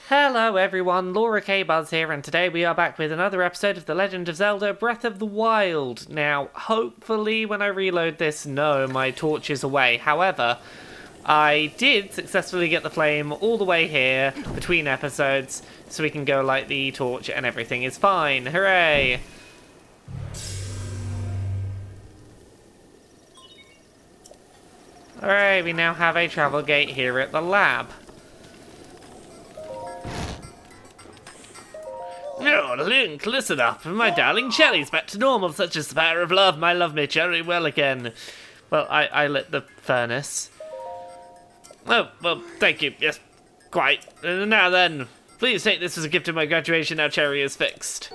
Hello everyone, LauraKBuzz here, and today we are back with another episode of The Legend of Zelda Breath of the Wild. Now, hopefully when I reload this, no, my torch is away. However, I did successfully get the flame all the way here between episodes, so we can go light the torch and everything is fine. Hooray! Alright, we now have a travel gate here at the lab. Oh, Link, listen up. My darling Cherry's back to normal, such is the power of love. My love me Cherry well again. Well, I lit the furnace. Oh, well, thank you. Yes, quite. Now then, please take this as a gift of my graduation. Now Cherry is fixed.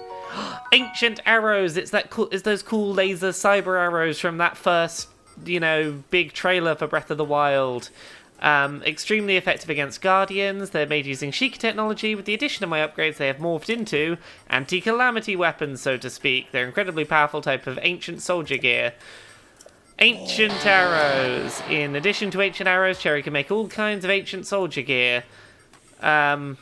Ancient arrows. It's those cool laser cyber arrows from that first, big trailer for Breath of the Wild. Extremely effective against Guardians. They're made using Sheikah technology. With the addition of my upgrades, they have morphed into anti-calamity weapons, so to speak. They're incredibly powerful type of ancient soldier gear. Ancient arrows. In addition to ancient arrows, Cherry can make all kinds of ancient soldier gear. Okay.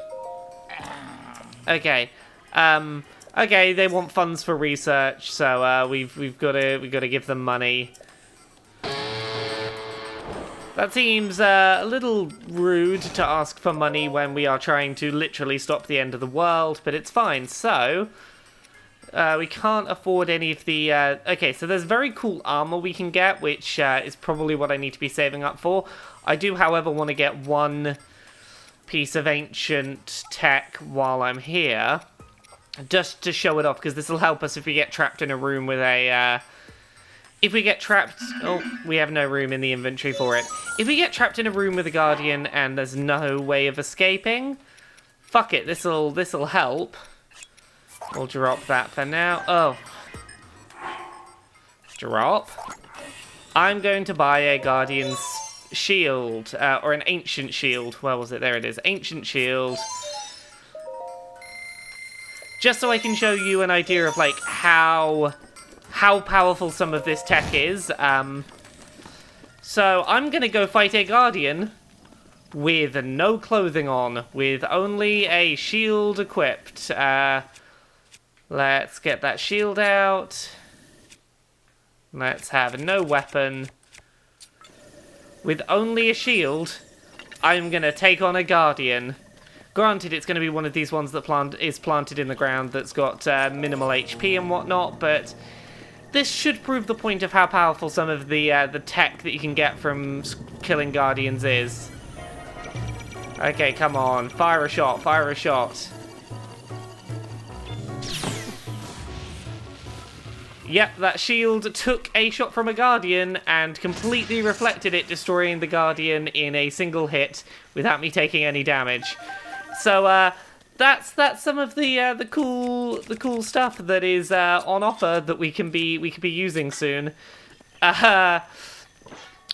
Okay, they want funds for research, so we've got to give them money. That seems a little rude to ask for money when we are trying to literally stop the end of the world, but it's fine. So, we can't afford any of the... okay, so there's very cool armor we can get, which is probably what I need to be saving up for. I do, however, want to get one piece of ancient tech while I'm here, just to show it off, because this will help us if we get trapped in a room with a... If we get trapped... Oh, we have no room in the inventory for it. If we get trapped in a room with a Guardian and there's no way of escaping, fuck it, this'll help. We'll drop that for now. Oh. Drop. I'm going to buy a Guardian's shield, or an ancient shield. Where was it? There it is. Ancient shield. Just so I can show you an idea of, like, how powerful some of this tech is. So I'm going to go fight a Guardian with no clothing on, with only a shield equipped. Let's get that shield out. Let's have no weapon. With only a shield, I'm going to take on a Guardian. Granted, it's going to be one of these ones that is planted in the ground that's got minimal HP and whatnot, but... this should prove the point of how powerful some of the tech that you can get from killing Guardians is. Okay, come on. Fire a shot, fire a shot. Yep, that shield took a shot from a Guardian and completely reflected it, destroying the Guardian in a single hit without me taking any damage. So, that's some of the cool stuff that is on offer that we can be using soon. Now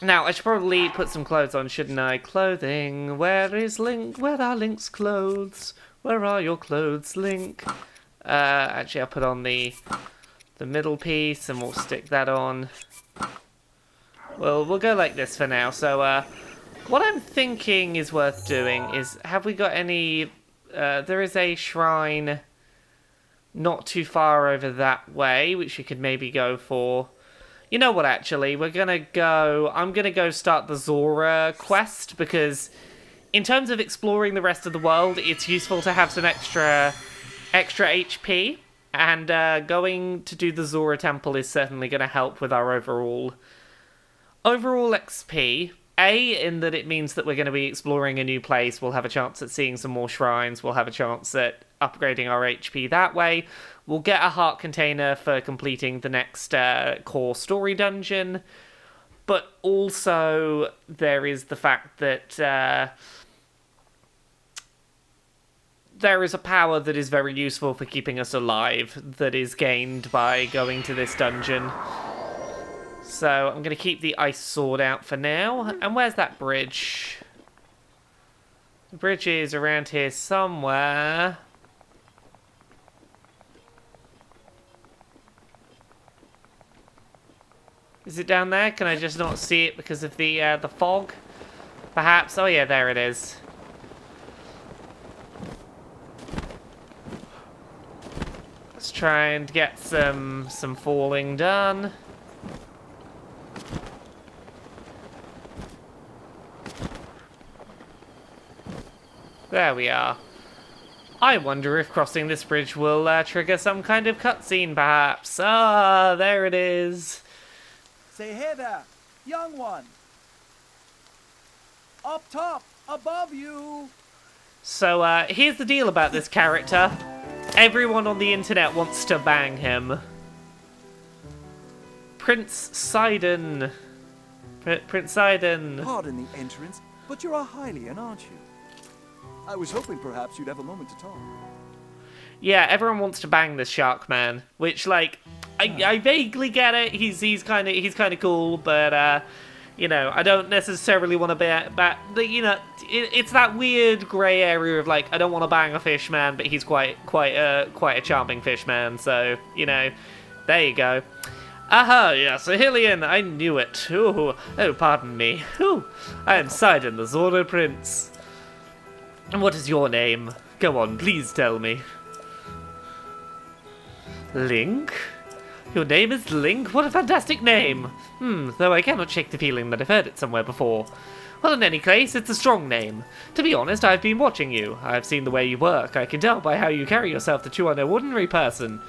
I should probably put some clothes on, shouldn't I? Clothing. Where is Link? Where are Link's clothes? Where are your clothes, Link? Actually, I'll put on the middle piece and we'll stick that on. Well, we'll go like this for now. So what I'm thinking is worth doing is, have we got any? There is a shrine not too far over that way, which we could maybe go for. You know what, actually? I'm going to go start the Zora quest, because in terms of exploring the rest of the world, it's useful to have some extra HP, and going to do the Zora Temple is certainly going to help with our overall XP. In that it means that we're going to be exploring a new place, we'll have a chance at seeing some more shrines, we'll have a chance at upgrading our HP that way, we'll get a heart container for completing the next core story dungeon, but also there is the fact that there is a power that is very useful for keeping us alive that is gained by going to this dungeon. So I'm going to keep the ice sword out for now. And where's that bridge? The bridge is around here somewhere. Is it down there? Can I just not see it because of the fog? Perhaps? Oh yeah, there it is. try and get some falling done. There we are. I wonder if crossing this bridge will trigger some kind of cutscene, perhaps. Ah, there it is. Say, hey there, young one. Up top, above you. So, here's the deal about this character. Everyone on the internet wants to bang him. Prince Sidon. Prince Sidon. Pardon the entrance, but you're a Hylian, aren't you? I was hoping perhaps you'd have a moment to talk. Yeah, everyone wants to bang this shark man, which, like, I vaguely get it. He's kind of cool, but you know, I don't necessarily want to you know, it's that weird grey area of like, I don't want to bang a fish man, but he's quite a charming fish man. So, you know, there you go. Aha, yes, a Hylian, I knew it. Oh, pardon me. Ooh, I am Sidon, the Zora Prince. And what is your name? Go on, please tell me. Link? Your name is Link? What a fantastic name! Though I cannot shake the feeling that I've heard it somewhere before. Well, in any case, it's a strong name. To be honest, I've been watching you. I've seen the way you work. I can tell by how you carry yourself that you are no ordinary person.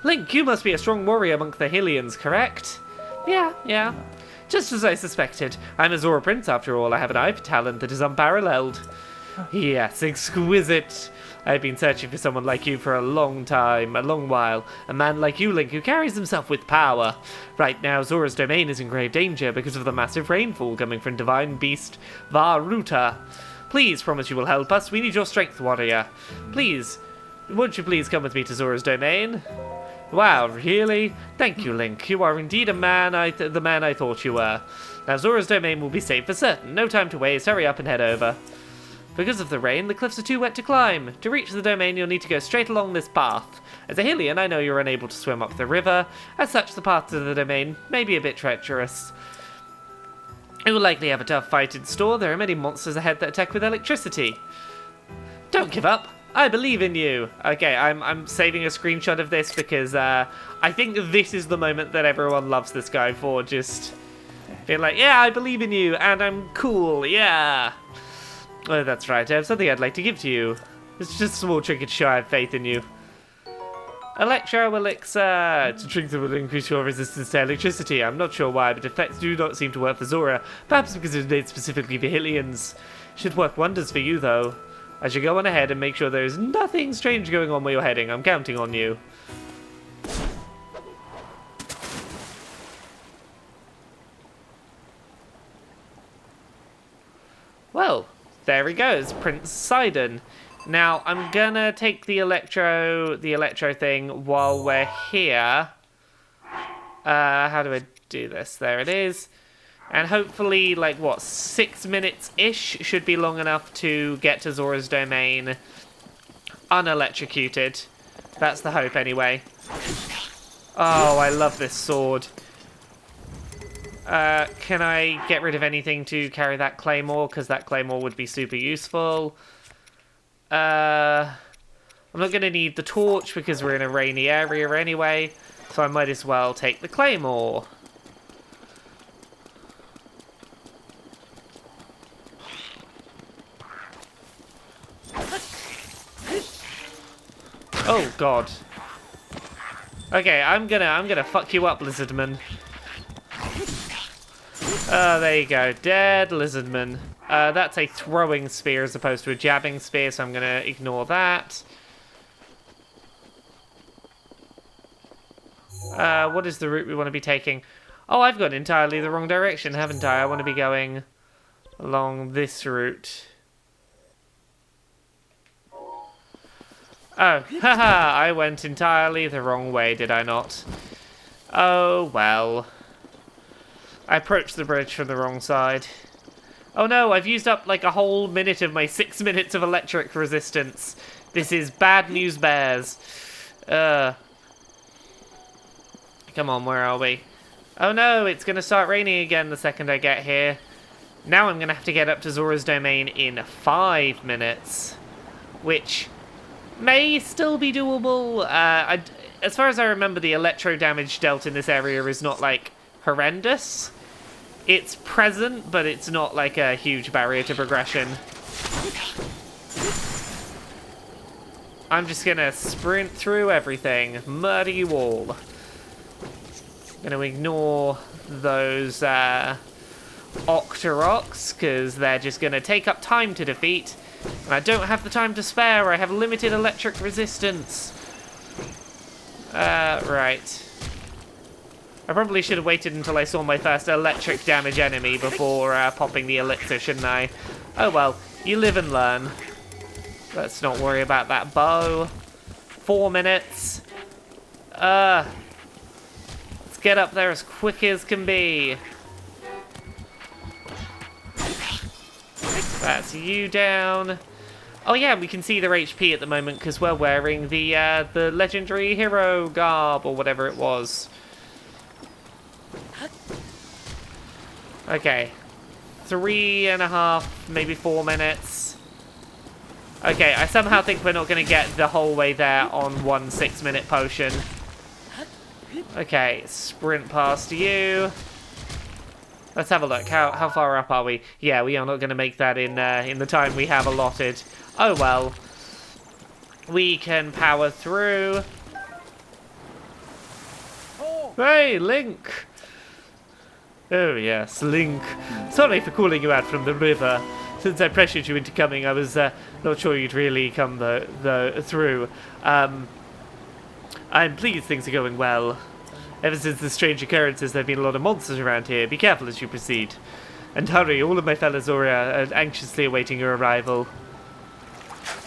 Link, you must be a strong warrior among the Hylians, correct? Yeah. Just as I suspected. I'm a Zora Prince, after all. I have an eye for talent that is unparalleled. Yes, exquisite. I've been searching for someone like you for a long while. A man like you, Link, who carries himself with power. Right now, Zora's domain is in grave danger because of the massive rainfall coming from divine beast Varuta. Please promise you will help us. We need your strength, warrior. Please, won't you please come with me to Zora's domain? Wow, really? Thank you, Link. You are indeed the man I thought you were. Now, Zora's domain will be safe for certain. No time to waste. Hurry up and head over. Because of the rain, the cliffs are too wet to climb. To reach the domain, you'll need to go straight along this path. As a Hylian, I know you're unable to swim up the river. As such, the path to the domain may be a bit treacherous. You will likely have a tough fight in store. There are many monsters ahead that attack with electricity. Don't give up. I believe in you. Okay, I'm saving a screenshot of this because I think this is the moment that everyone loves this guy for. Just being like, yeah, I believe in you, and I'm cool, yeah. Oh, that's right. I have something I'd like to give to you. It's just a small trinket to show I have faith in you. Electro Elixir. It's a drink that will increase your resistance to electricity. I'm not sure why, but effects do not seem to work for Zora. Perhaps because it is made specifically for Hylians. Should work wonders for you, though. I should go on ahead and make sure there is nothing strange going on where you're heading. I'm counting on you. Well, there he goes, Prince Sidon. Now, I'm gonna take the electro thing while we're here. How do I do this? There it is. And hopefully, like, what, 6 minutes-ish should be long enough to get to Zora's domain unelectrocuted. That's the hope, anyway. Oh, I love this sword. Can I get rid of anything to carry that claymore? Because that claymore would be super useful. I'm not going to need the torch because we're in a rainy area anyway. So I might as well take the claymore. Oh god. Okay, I'm gonna fuck you up, Lizardman. There you go. Dead Lizardman. That's a throwing spear as opposed to a jabbing spear, so I'm gonna ignore that. What is the route we want to be taking? Oh, I've gone entirely the wrong direction, haven't I? I want to be going along this route. Oh, haha, I went entirely the wrong way, did I not? Oh, well. I approached the bridge from the wrong side. Oh no, I've used up like a whole minute of my 6 minutes of electric resistance. This is bad news bears. Come on, where are we? Oh no, it's gonna start raining again the second I get here. Now I'm gonna have to get up to Zora's domain in 5 minutes. Which may still be doable. as far as I remember, the electro damage dealt in this area is not, like, horrendous. It's present, but it's not, like, a huge barrier to progression. I'm just gonna sprint through everything. Muddy wall. Gonna ignore those, Octoroks, because they're just gonna take up time to defeat. And I don't have the time to spare. I have limited electric resistance. Right. I probably should have waited until I saw my first electric damage enemy before popping the elixir, shouldn't I? Oh well, you live and learn. Let's not worry about that bow. 4 minutes. Let's get up there as quick as can be. That's you down. Oh yeah, we can see their HP at the moment because we're wearing the legendary hero garb or whatever it was. Okay. 3.5, maybe 4 minutes. Okay, I somehow think we're not going to get the whole way there on 1 6-minute potion. Okay, sprint past you. Let's have a look. How far up are we? Yeah, we are not going to make that in the time we have allotted. Oh well. We can power through. Hey, Link! Oh yes, Link. Sorry for calling you out from the river. Since I pressured you into coming, I was not sure you'd really come through. I'm pleased things are going well. Ever since the strange occurrences, there have been a lot of monsters around here. Be careful as you proceed. And hurry, all of my fellow Zora are anxiously awaiting your arrival.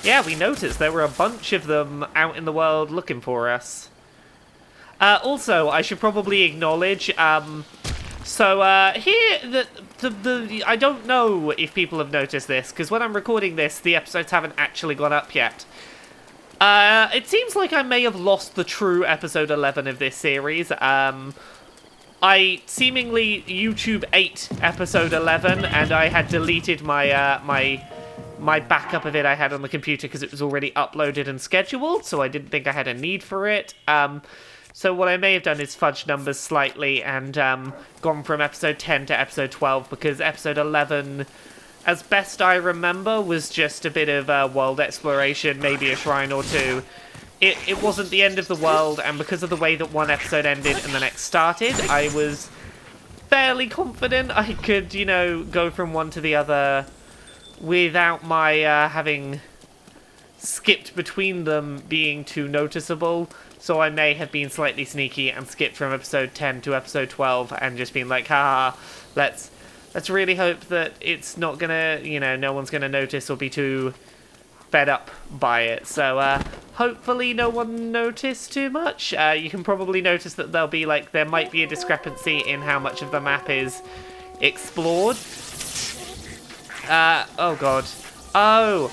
Yeah, we noticed there were a bunch of them out in the world looking for us. Also, I should probably acknowledge, here, I don't know if people have noticed this, because when I'm recording this, the episodes haven't actually gone up yet. It seems like I may have lost the true episode 11 of this series. I seemingly YouTube 8 episode 11, and I had deleted my, my backup of it I had on the computer because it was already uploaded and scheduled, so I didn't think I had a need for it. So what I may have done is fudged numbers slightly and gone from episode 10 to episode 12, because episode 11, as best I remember, was just a bit of world exploration, maybe a shrine or two. It wasn't the end of the world, and because of the way that one episode ended and the next started, I was fairly confident I could, you know, go from one to the other without my having skipped between them being too noticeable. So I may have been slightly sneaky and skipped from episode 10 to episode 12 and just been like, haha, let's really hope that it's not gonna, you know, no one's gonna notice or be too fed up by it. So hopefully no one noticed too much. You can probably notice that there'll be like, there might be a discrepancy in how much of the map is explored. Oh god. Oh!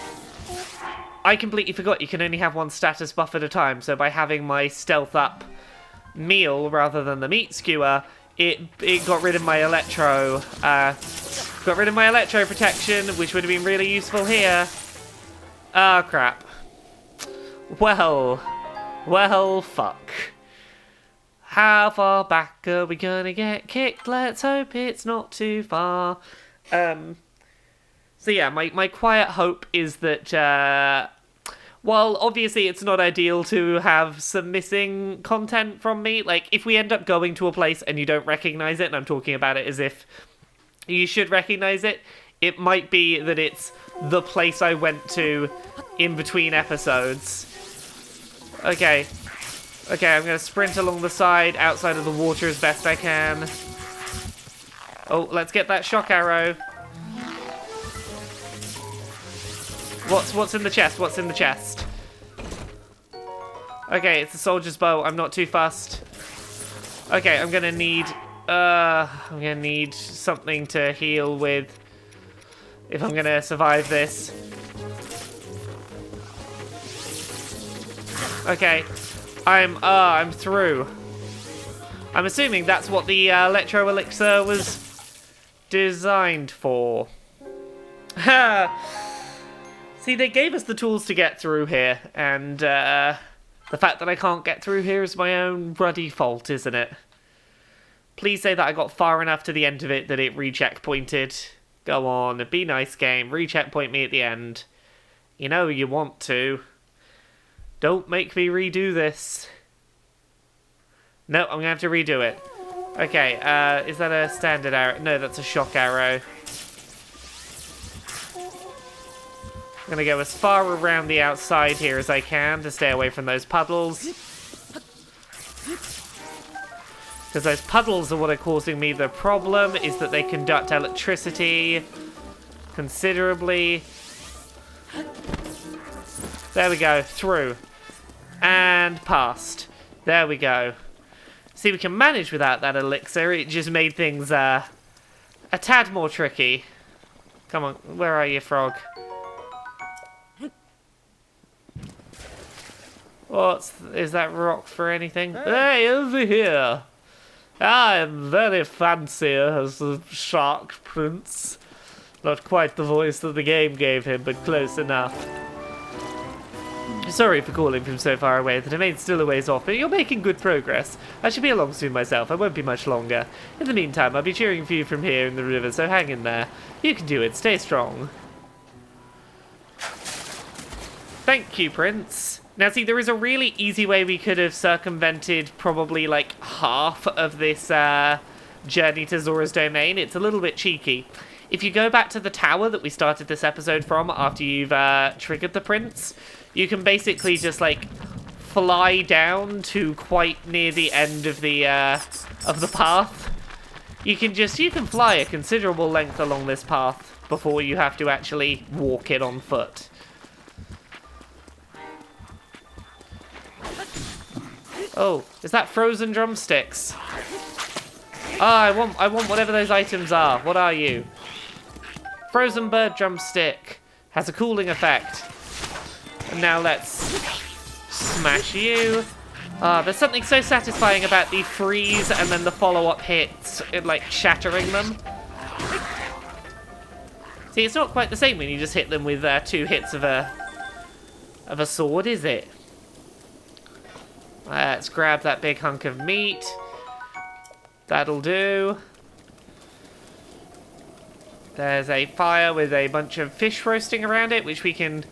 I completely forgot you can only have one status buff at a time, so by having my stealth up meal rather than the meat skewer, it got rid of my electro, protection, which would have been really useful here. Ah, crap. Well, fuck. How far back are we gonna get kicked? Let's hope it's not too far. So yeah, my quiet hope is that, while obviously it's not ideal to have some missing content from me, like, if we end up going to a place and you don't recognize it, and I'm talking about it as if you should recognize it, it might be that it's the place I went to in between episodes. Okay, I'm gonna sprint along the side, outside of the water as best I can. Oh, let's get that shock arrow. What's in the chest? What's in the chest? Okay, it's a soldier's bow. I'm not too fussed. Okay, I'm gonna need something to heal with if I'm gonna survive this. Okay, I'm through. I'm assuming that's what the electro elixir was designed for. Ha! See, they gave us the tools to get through here, and The fact that I can't get through here is my own bloody fault, isn't it? Please say that I got far enough to the end of it that it re-checkpointed. Go on, be nice game. Re-checkpoint me at the end. You know you want to. Don't make me redo this. No, I'm going to have to redo it. Okay, is that a standard arrow? No, that's a shock arrow. I'm going to go as far around the outside here as I can to stay away from those puddles. Because those puddles are what are causing me the problem, is that they conduct electricity considerably. There we go, through. And past. There we go. See, we can manage without that elixir. It just made things a tad more tricky. Come on, where are you, frog? Is that rock for anything? Hey, over here! I am very fancy as the Shark Prince. Not quite the voice that the game gave him, but close enough. Sorry for calling from so far away. The domain's still a ways off, but you're making good progress. I should be along soon myself. I won't be much longer. In the meantime, I'll be cheering for you from here in the river, so hang in there. You can do it. Stay strong. Thank you, Prince. Now, see, there is a really easy way we could have circumvented probably, like, half of this journey to Zora's domain. It's a little bit cheeky. If you go back to the tower that we started this episode from after you've triggered the Prince, you can basically just, like, fly down to quite near the end of the path. You can fly a considerable length along this path before you have to actually walk it on foot. Oh, is that frozen drumsticks? Ah, I want whatever those items are. What are you? Frozen bird drumstick. Has a cooling effect. And now let's smash you. Ah, there's something so satisfying about the freeze and then the follow-up hits, like shattering them. See, it's not quite the same when you just hit them with 2 hits of a sword, is it? Let's grab that big hunk of meat. That'll do. There's a fire with a bunch of fish roasting around it, which we can...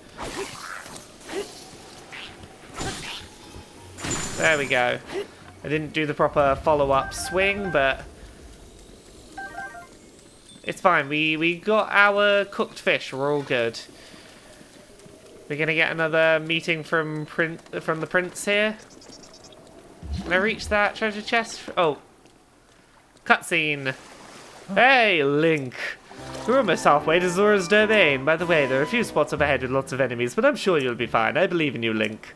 There we go. I didn't do the proper follow-up swing, but... It's fine. We got our cooked fish. We're all good. We're gonna get another meeting from the prince here. Can I reach that treasure chest? Oh. Cutscene. Hey, Link. We're almost halfway to Zora's domain. By the way, there are a few spots up ahead with lots of enemies, but I'm sure you'll be fine. I believe in you, Link.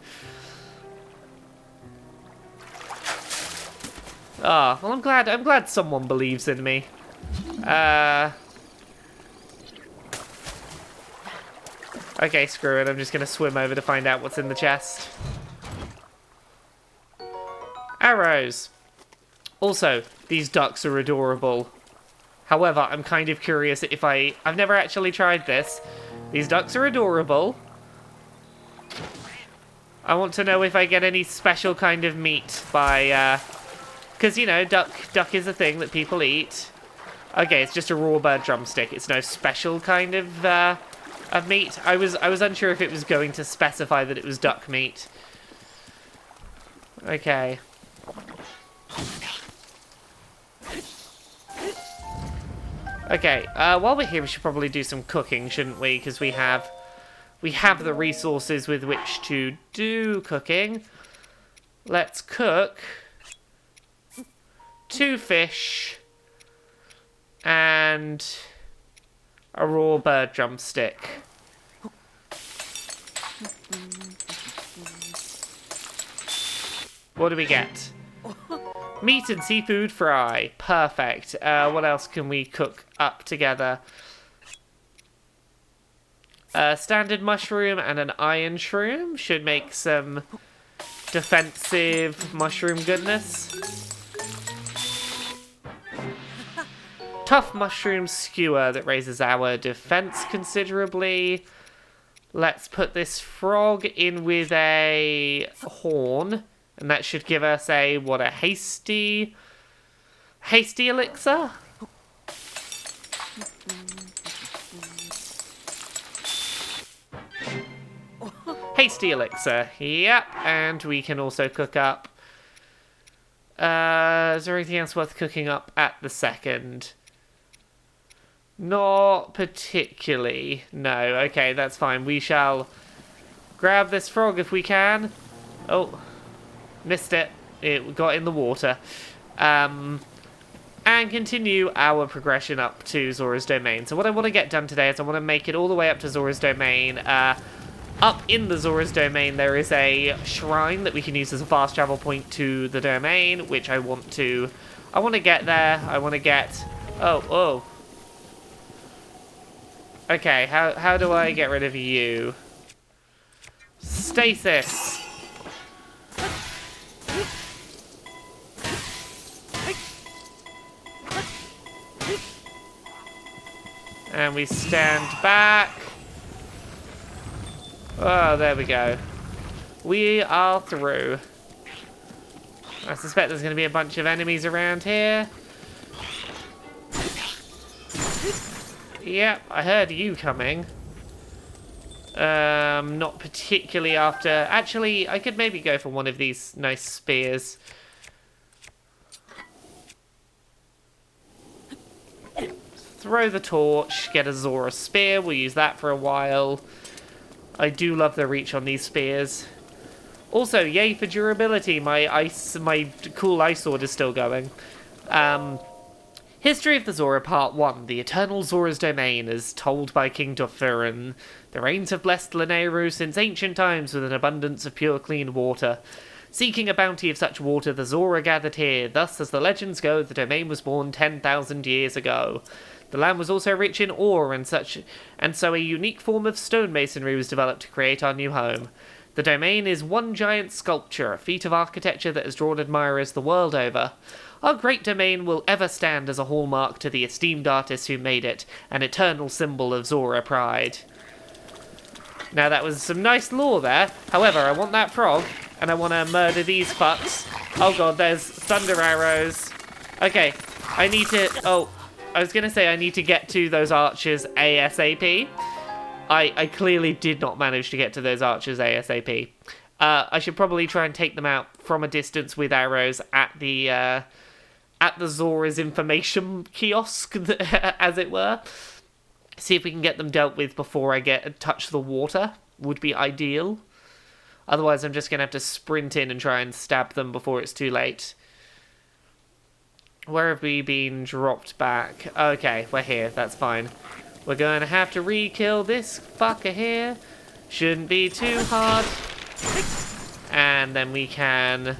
Ah, well, I'm glad someone believes in me. Okay, screw it. I'm just gonna swim over to find out what's in the chest. Arrows. Also, these ducks are adorable. However, I'm kind of curious if I've never actually tried this. These ducks are adorable. I want to know if I get any special kind of meat by, because, you know, duck is a thing that people eat. Okay, it's just a raw bird drumstick. It's no special kind of meat. I was unsure if it was going to specify that it was duck meat. Okay. Okay, while we're here, we should probably do some cooking, shouldn't we? Because we have the resources with which to do cooking. Let's cook 2 fish and a raw bird drumstick. What do we get? Meat and seafood fry. Perfect. What else can we cook up together? Standard mushroom and an iron shroom should make some defensive mushroom goodness. Tough mushroom skewer that raises our defense considerably. Let's put this frog in with a horn. And that should give us a hasty elixir? Hasty elixir, yep, and we can also cook up. Is there anything else worth cooking up at the second? Not particularly, no, okay, that's fine. We shall grab this frog if we can. Oh, missed it. It got in the water. And continue our progression up to Zora's Domain. So what I want to get done today is I want to make it all the way up to Zora's Domain. Up in the Zora's Domain, there is a shrine that we can use as a fast travel point to the domain, which I want to get there. I want to get... Oh. Okay, how do I get rid of you? Stasis. And we stand back. Oh, there we go. We are through. I suspect there's going to be a bunch of enemies around here. Yep, I heard you coming. Not particularly after... Actually, I could maybe go for one of these nice spears. Throw the torch, get a Zora spear. We'll use that for a while. I do love the reach on these spears. Also, yay for durability. My cool ice sword is still going. History of the Zora Part 1. The Eternal Zora's Domain is told by King Dofurun. The rains have blessed Lanayru since ancient times with an abundance of pure clean water. Seeking a bounty of such water, the Zora gathered here. Thus, as the legends go, the domain was born 10,000 years ago. The land was also rich in ore and so a unique form of stonemasonry was developed to create our new home. The domain is one giant sculpture, a feat of architecture that has drawn admirers the world over. Our great domain will ever stand as a hallmark to the esteemed artists who made it, an eternal symbol of Zora pride. Now that was some nice lore there. However, I want that frog, and I want to murder these fucks. Oh god, there's thunder arrows. Okay, I need to... Oh, I was going to say I need to get to those archers ASAP. I clearly did not manage to get to those archers ASAP. I should probably try and take them out from a distance with arrows at the Zora's information kiosk, as it were. See if we can get them dealt with before I touch the water. Would be ideal. Otherwise, I'm just going to have to sprint in and try and stab them before it's too late. Where have we been dropped back? Okay, we're here. That's fine. We're going to have to re-kill this fucker here. Shouldn't be too hard. And then we can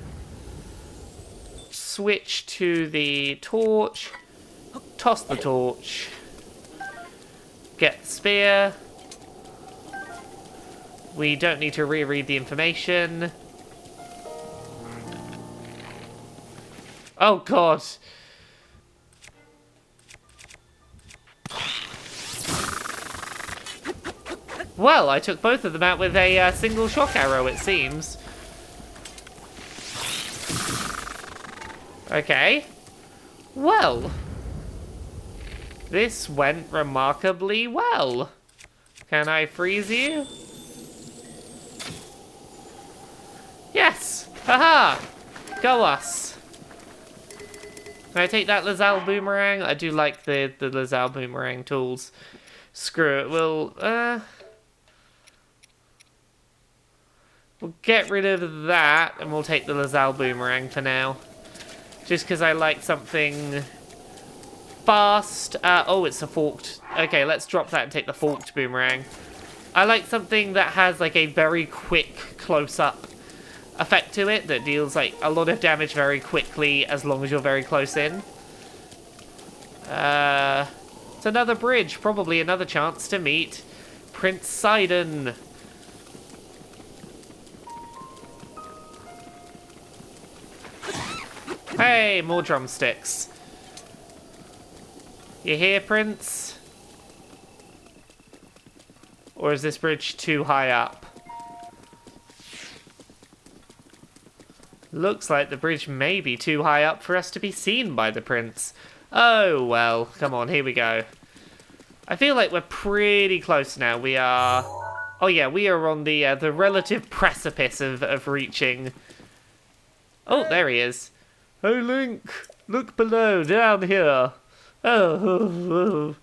switch to the torch. Toss the torch. Get the spear. We don't need to reread the information. Oh god. Well, I took both of them out with a single shock arrow, it seems. Okay. Well. This went remarkably well. Can I freeze you? Yes! Haha! Go us! Can I take that Lazal boomerang? I do like the Lazal boomerang tools. Screw it, we'll get rid of that, and we'll take the Lazal boomerang for now. Just because I like something fast. Oh, it's a forked. Okay, let's drop that and take the forked boomerang. I like something that has like a very quick close-up effect to it that deals like a lot of damage very quickly as long as you're very close in. It's another bridge, probably another chance to meet Prince Sidon. Hey, more drumsticks. You here, Prince? Or is this bridge too high up? Looks like the bridge may be too high up for us to be seen by the prince. Oh, well. Come on, here we go. I feel like we're pretty close now. We are... Oh, yeah, we are on the relative precipice of reaching... Oh, there he is. Hey, Link. Look below, down here. Oh.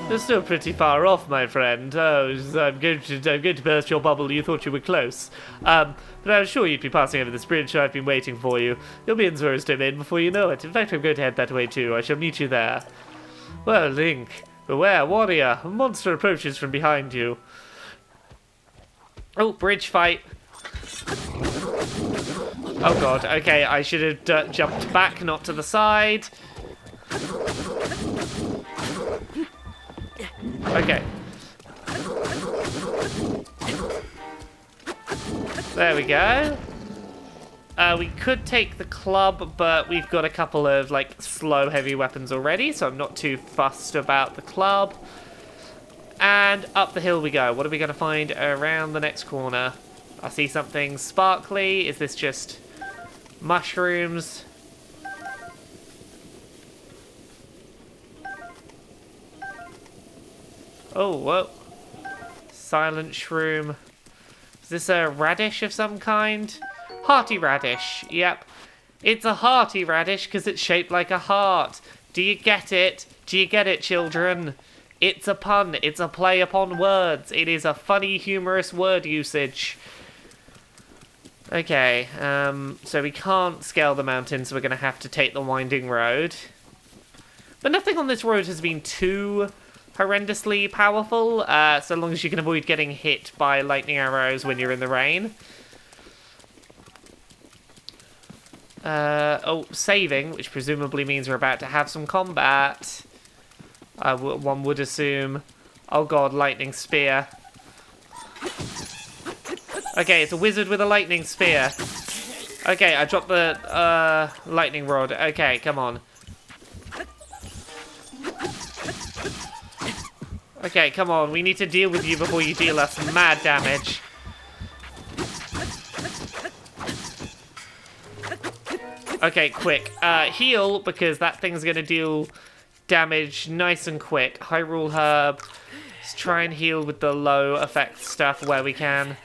You're still pretty far off, my friend. Oh, I'm going to burst your bubble. You thought you were close. But I was sure you'd be passing over this bridge, so I've been waiting for you. You'll be in Zoras domain before you know it. In fact, I'm going to head that way too. I shall meet you there. Well, Link, beware, warrior. A monster approaches from behind you. Oh, bridge fight. Oh god, okay, I should have jumped back, not to the side. Okay. There we go. We could take the club, but we've got a couple of, like, slow heavy weapons already, so I'm not too fussed about the club. And up the hill we go. What are we going to find around the next corner? I see something sparkly. Is this just mushrooms? Oh, whoa. Silent shroom. Is this a radish of some kind? Hearty radish. Yep. It's a hearty radish because it's shaped like a heart. Do you get it? Do you get it, children? It's a pun. It's a play upon words. It is a funny, humorous word usage. Okay, so we can't scale the mountain, so we're going to have to take the winding road. But nothing on this road has been too horrendously powerful, so long as you can avoid getting hit by lightning arrows when you're in the rain. Oh, saving, which presumably means we're about to have some combat. One would assume. Oh god, lightning spear. Okay, it's a wizard with a lightning spear. Okay, I dropped the lightning rod. Okay, come on. Okay, come on. We need to deal with you before you deal us mad damage. Okay, quick. Heal, because that thing's going to deal damage nice and quick. Hyrule Herb. Let's try and heal with the low effect stuff where we can.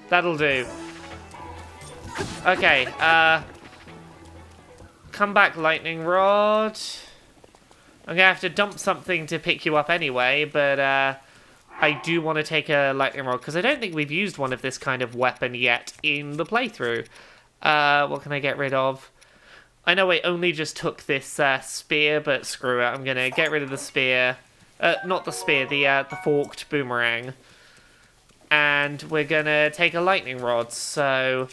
That'll do. Okay, come back, lightning rod. I'm gonna have to dump something to pick you up anyway, but I do want to take a lightning rod, because I don't think we've used one of this kind of weapon yet in the playthrough. What can I get rid of? I know I only just took this spear, but screw it. I'm gonna get rid of the spear. Not the spear, the forked boomerang. And we're gonna take a lightning rod, so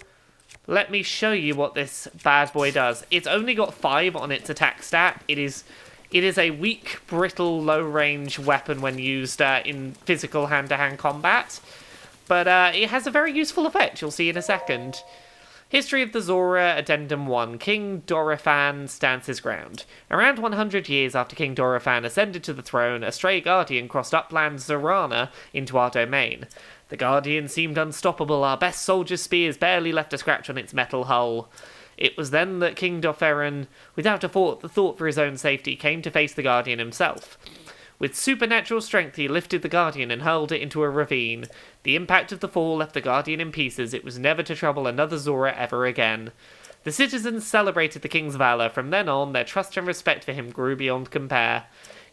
let me show you what this bad boy does. It's only got 5 on its attack stat. It is a weak, brittle, low-range weapon when used in physical hand-to-hand combat, but it has a very useful effect. You'll see in a second. History of the Zora, Addendum 1. King Dorephan stands his ground. Around 100 years after King Dorephan ascended to the throne, a stray guardian crossed upland Zorana into our domain. The guardian seemed unstoppable. Our best soldier's spears barely left a scratch on its metal hull. It was then that King Dorephan, without a thought for his own safety, came to face the guardian himself. With supernatural strength, he lifted the guardian and hurled it into a ravine. The impact of the fall left the guardian in pieces. It was never to trouble another Zora ever again. The citizens celebrated the king's valor. From then on, their trust and respect for him grew beyond compare.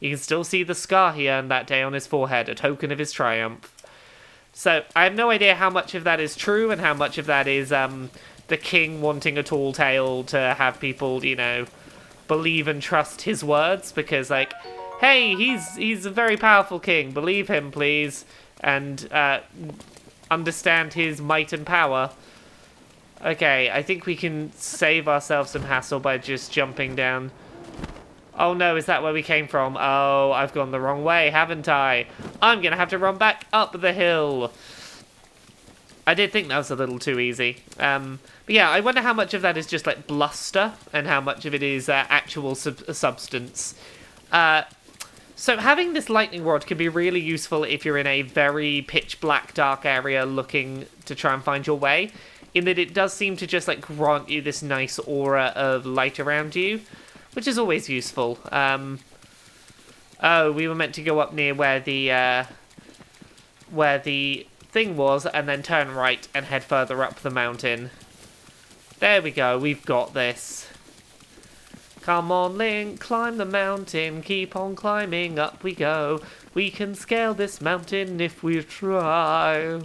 You can still see the scar he earned that day on his forehead, a token of his triumph. So, I have no idea how much of that is true and how much of that is, the king wanting a tall tale to have people, you know, believe and trust his words, because, like, hey, he's a very powerful king, believe him, please, and, understand his might and power. Okay, I think we can save ourselves some hassle by just jumping down. Oh no, is that where we came from? Oh, I've gone the wrong way, haven't I? I'm gonna have to run back up the hill. I did think that was a little too easy. But yeah, I wonder how much of that is just like bluster and how much of it is actual substance. So having this lightning rod can be really useful if you're in a very pitch black dark area looking to try and find your way, in that it does seem to just like grant you this nice aura of light around you, which is always useful. Oh, we were meant to go up near where the thing was, and then turn right and head further up the mountain. There we go, we've got this. Come on, Link, climb the mountain, keep on climbing, up we go. We can scale this mountain if we try.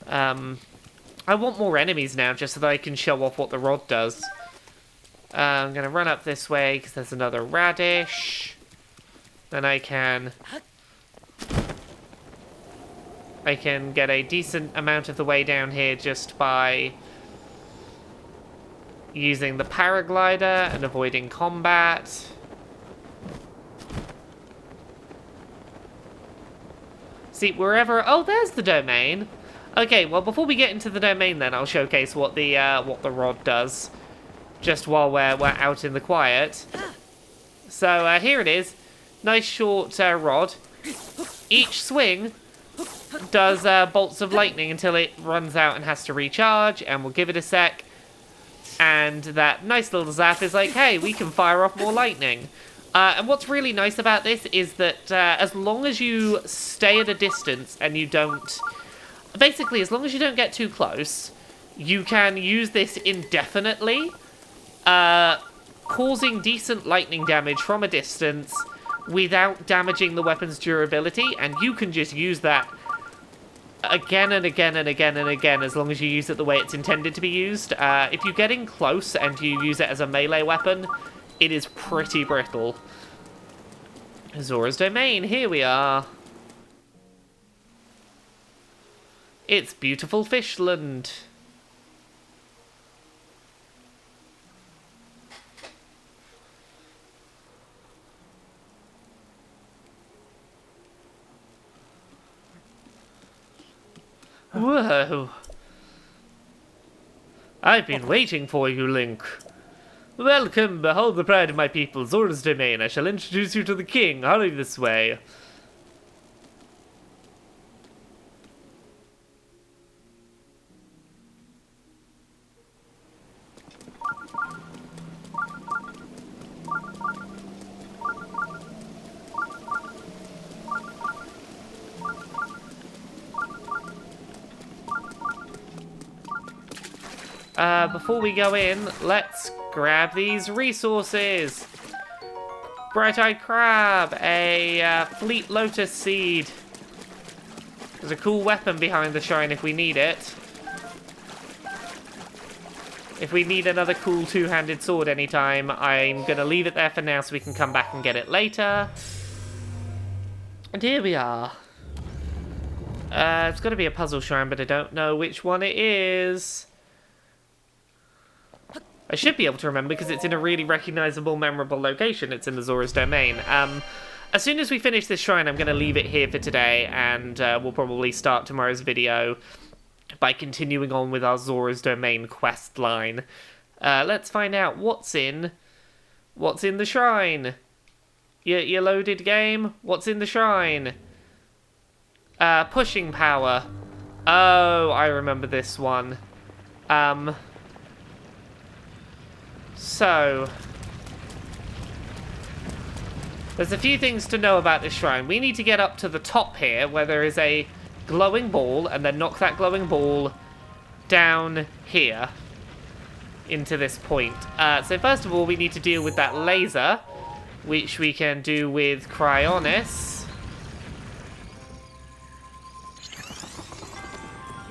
I want more enemies now, just so that I can show off what the rod does. I'm going to run up this way, because there's another radish. Then I can get a decent amount of the way down here just by using the paraglider and avoiding combat. See, wherever... Oh, there's the domain. Okay, well, before we get into the domain then, I'll showcase what the rod does. Just while we're out in the quiet. So, here it is. Nice short rod. Each swing does bolts of lightning until it runs out and has to recharge, and we'll give it a sec. And that nice little zap is like, hey, we can fire off more lightning. And what's really nice about this is that as long as you stay at a distance and you don't... Basically, as long as you don't get too close, you can use this indefinitely, causing decent lightning damage from a distance without damaging the weapon's durability, and you can just use that again and again and again and again as long as you use it the way it's intended to be used. If you get in close and you use it as a melee weapon, it is pretty brittle. Zora's Domain, here we are. It's beautiful Fishland. Whoa. I've been waiting for you, Link. Welcome, behold the pride of my people, Zora's Domain. I shall introduce you to the king. Hurry this way. Before we go in, let's grab these resources. Bright-eyed crab, a fleet lotus seed. There's a cool weapon behind the shrine if we need it. If we need another cool two-handed sword anytime, I'm gonna leave it there for now so we can come back and get it later. And here we are. It's gotta be a puzzle shrine, but I don't know which one it is. I should be able to remember because it's in a really recognizable, memorable location. It's in the Zora's Domain. As soon as we finish this shrine, I'm going to leave it here for today, and we'll probably start tomorrow's video by continuing on with our Zora's Domain quest line. Let's find out what's in the shrine. You loaded game? What's in the shrine? Pushing power. Oh, I remember this one. So, there's a few things to know about this shrine. We need to get up to the top here, where there is a glowing ball, and then knock that glowing ball down here, into this point. So first of all, we need to deal with that laser, which we can do with Cryonis.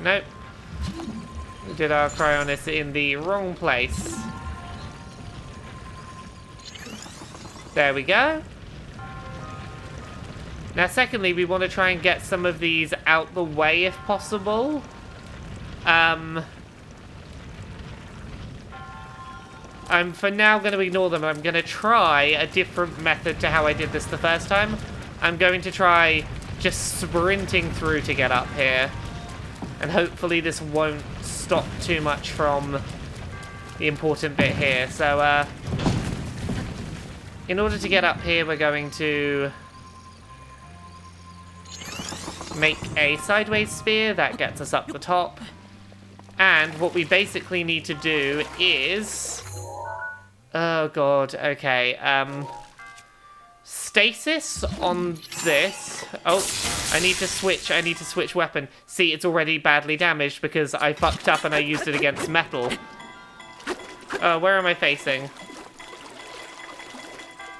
Nope. We did our Cryonis in the wrong place. There we go. Now, secondly, we want to try and get some of these out the way if possible. I'm for now going to ignore them. I'm going to try a different method to how I did this the first time. I'm going to try just sprinting through to get up here. And hopefully this won't stop too much from the important bit here. So, in order to get up here, we're going to make a sideways spear. That gets us up the top. And what we basically need to do is... Oh, God. Okay. Stasis on this. Oh, I need to switch weapon. See, it's already badly damaged because I fucked up and I used it against metal. Where am I facing?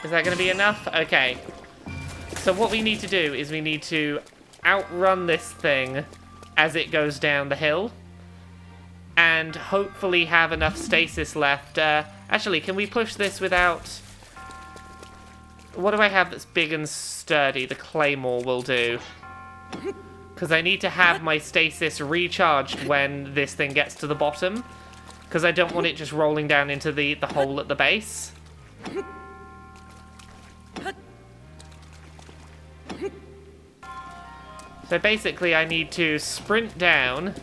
Is that going to be enough? Okay. So what we need to do is we need to outrun this thing as it goes down the hill. And hopefully have enough stasis left. Actually, can we push this without... What do I have that's big and sturdy? The claymore will do. Because I need to have my stasis recharged when this thing gets to the bottom. Because I don't want it just rolling down into the hole at the base. So basically I need to sprint down,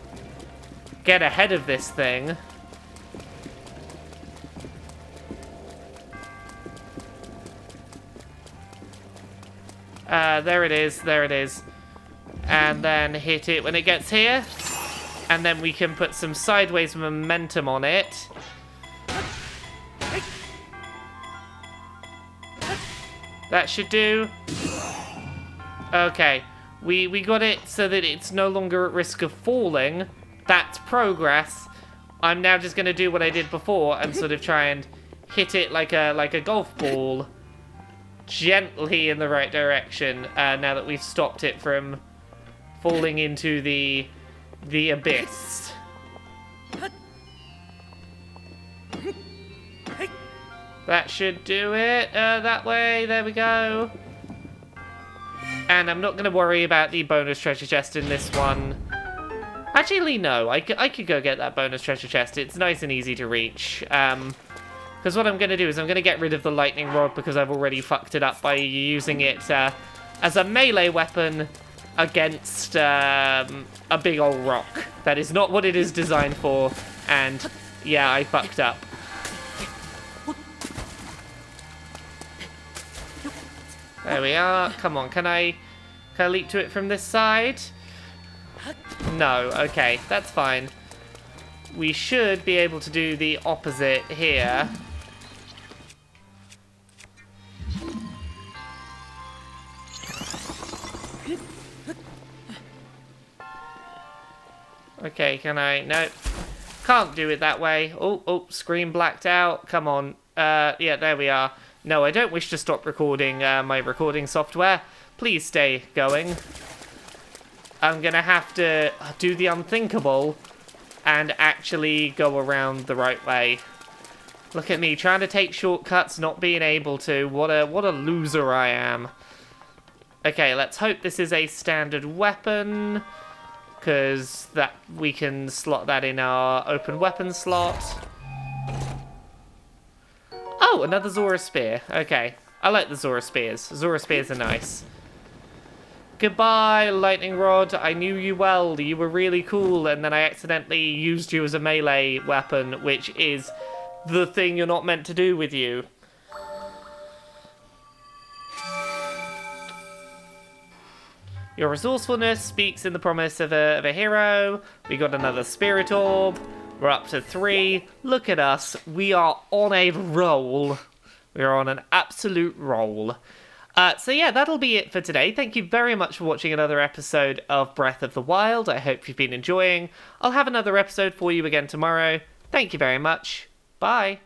get ahead of this thing. There it is, there it is. And then hit it when it gets here. And then we can put some sideways momentum on it. That should do. Okay. We got it so that it's no longer at risk of falling. That's progress. I'm now just going to do what I did before and sort of try and hit it like a golf ball. Gently in the right direction, now that we've stopped it from falling into the abyss. That should do it. That way, there we go. And I'm not going to worry about the bonus treasure chest in this one. Actually, no, I could go get that bonus treasure chest. It's nice and easy to reach. Because what I'm going to do is I'm going to get rid of the lightning rod because I've already fucked it up by using it as a melee weapon against a big old rock. That is not what it is designed for, and yeah, I fucked up. There we are. Come on, can I leap to it from this side? No, okay, that's fine. We should be able to do the opposite here. Okay, can I? No. Can't do it that way. Oh, screen blacked out. Come on. Yeah, there we are. No, I don't wish to stop recording my recording software. Please stay going. I'm gonna have to do the unthinkable and actually go around the right way. Look at me, trying to take shortcuts, not being able to. What a loser I am. Okay, let's hope this is a standard weapon, because that we can slot that in our open weapon slot. Oh, another Zoras spear. Okay, I like the Zoras spears. Zoras spears are nice. Goodbye, lightning rod. I knew you well. You were really cool, and then I accidentally used you as a melee weapon, which is the thing you're not meant to do with you. Your resourcefulness speaks in the promise of a hero. We got another spirit orb. We're up to 3. Look at us. We are on a roll. We are on an absolute roll. So yeah, that'll be it for today. Thank you very much for watching another episode of Breath of the Wild. I hope you've been enjoying. I'll have another episode for you again tomorrow. Thank you very much. Bye.